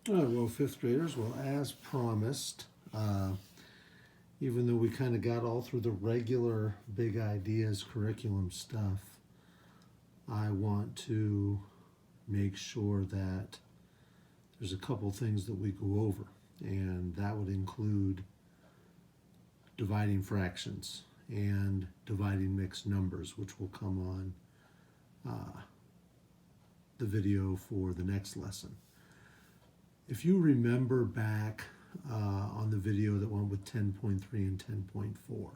All right, well, fifth graders, well, as promised, even though we kind of got all through the regular big ideas curriculum stuff, I want to make sure that there's a couple things that we go over, and that would include dividing fractions and dividing mixed numbers, which will come on the video for the next lesson. If you remember back on the video that went with 10.3 and 10.4,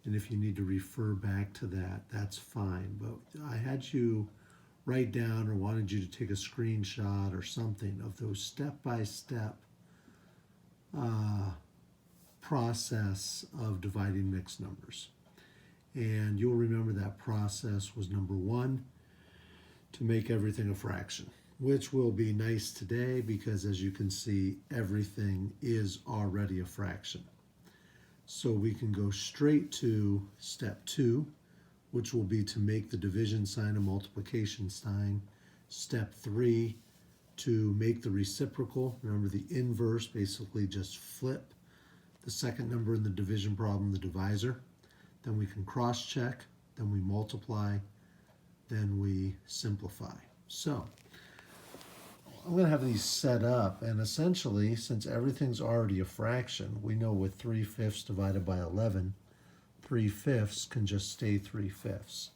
and if you need to refer back to that, that's fine. But I had you write down or wanted you to take a screenshot or something of those step-by-step process of dividing mixed numbers. And you'll remember that process was number one, to make everything a fraction, which will be nice today because, as you can see, everything is already a fraction. So we can go straight to step two, which will be to make the division sign a multiplication sign. Step three, to make the reciprocal. Remember, the inverse, basically just flip the second number in the division problem, the divisor. Then we can cross-check, then we multiply, then we simplify. So I'm going to have these set up, and essentially, since everything's already a fraction, we know with 3/5 divided by 11, 3/5 can just stay 3/5.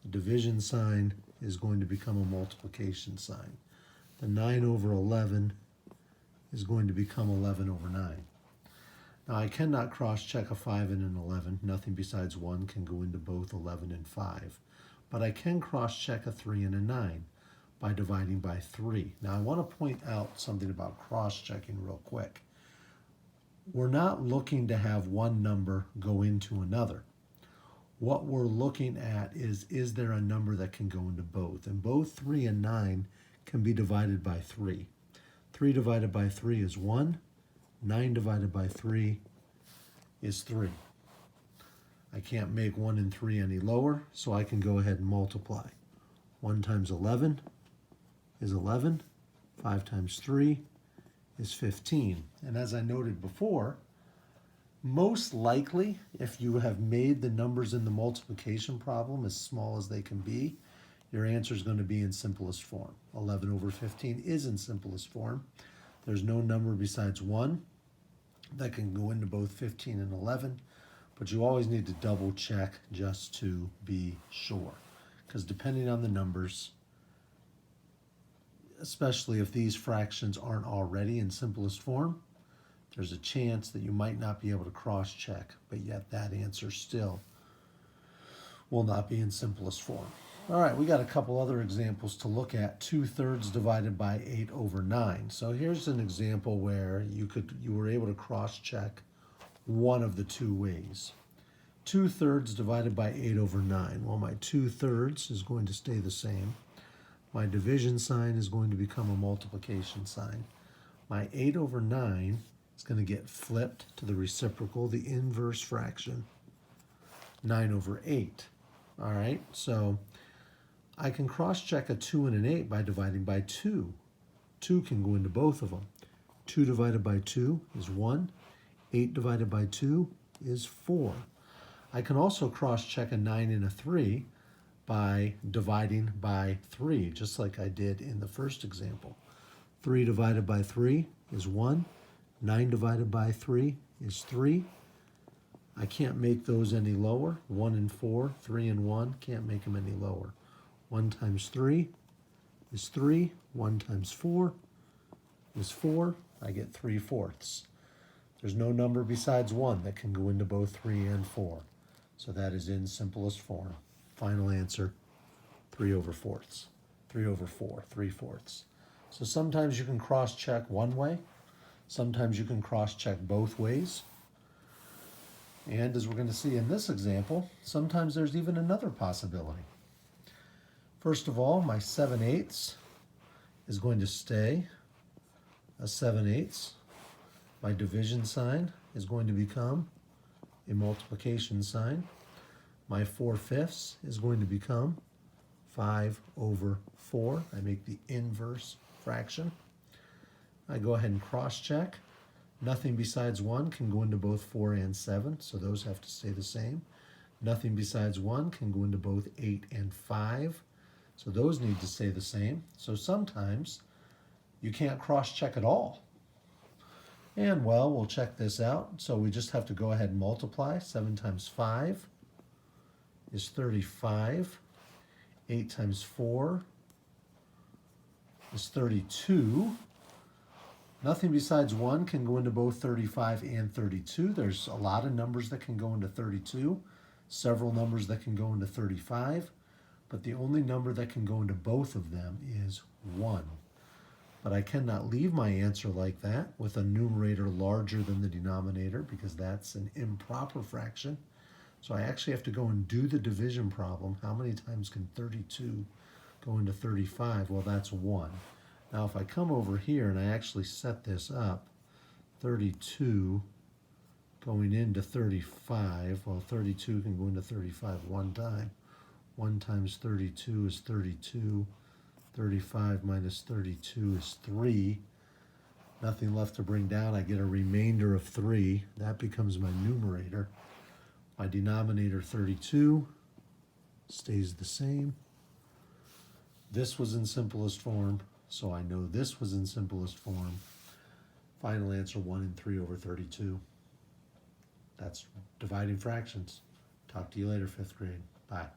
The division sign is going to become a multiplication sign. The 9 over 11 is going to become 11 over 9. Now I cannot cross-check a 5 and an 11. Nothing besides 1 can go into both 11 and 5. But I can cross-check a 3 and a 9 by dividing by 3. Now I want to point out something about cross-checking real quick. We're not looking to have one number go into another. What we're looking at is there a number that can go into both? And both 3 and 9 can be divided by 3. 3 divided by 3 is 1. 9 divided by 3 is 3. I can't make 1 and 3 any lower, so I can go ahead and multiply. 1 times 11 is 11. 5 times 3 is 15. And as I noted before, most likely, if you have made the numbers in the multiplication problem as small as they can be, your answer is going to be in simplest form. 11 over 15 is in simplest form. There's no number besides 1 that can go into both 15 and 11. But you always need to double check just to be sure. Because depending on the numbers, especially if these fractions aren't already in simplest form, there's a chance that you might not be able to cross-check, but yet that answer still will not be in simplest form. All right, we got a couple other examples to look at. 2/3 divided by 8 over 9. So here's an example where you were able to cross-check one of the two ways. 2/3 divided by 8 over 9. Well, my 2/3 is going to stay the same. My division sign is going to become a multiplication sign. My 8 over 9 is going to get flipped to the reciprocal, the inverse fraction, 9 over 8. All right, so I can cross-check a 2 and an 8 by dividing by 2. 2 can go into both of them. 2 divided by 2 is 1. 8 divided by 2 is 4. I can also cross-check a 9 and a 3 by dividing by 3, just like I did in the first example. 3 divided by 3 is 1. 9 divided by 3 is 3. I can't make those any lower. 1 and 4, 3 and 1, can't make them any lower. 1 times 3 is 3. 1 times 4 is 4. I get 3/4. There's no number besides 1 that can go into both 3 and 4. So that is in simplest form. Final answer, 3 over 4ths. 3 over 4, 3/4. So sometimes you can cross-check one way. Sometimes you can cross-check both ways. And as we're going to see in this example, sometimes there's even another possibility. First of all, my 7/8 is going to stay a 7/8. My division sign is going to become a multiplication sign. My 4/5 is going to become 5 over 4. I make the inverse fraction. I go ahead and cross-check. Nothing besides 1 can go into both 4 and 7, so those have to stay the same. Nothing besides 1 can go into both 8 and 5, so those need to stay the same. So sometimes you can't cross-check at all. And well, we'll check this out. So we just have to go ahead and multiply. 7 times 5 is 35. 8 times 4 is 32. Nothing besides 1 can go into both 35 and 32. There's a lot of numbers that can go into 32, several numbers that can go into 35, but the only number that can go into both of them is 1. But I cannot leave my answer like that with a numerator larger than the denominator because that's an improper fraction. So I actually have to go and do the division problem. How many times can 32 go into 35? Well, that's 1. Now if I come over here and I actually set this up, 32 going into 35, well 32 can go into 35 one time. 1 times 32 is 32. 35 minus 32 is 3. Nothing left to bring down. I get a remainder of 3. That becomes my numerator. My denominator 32 stays the same. This was in simplest form, so I know this was in simplest form. Final answer 1 and 3 over 32. That's dividing fractions. Talk to you later, 5th grade. Bye.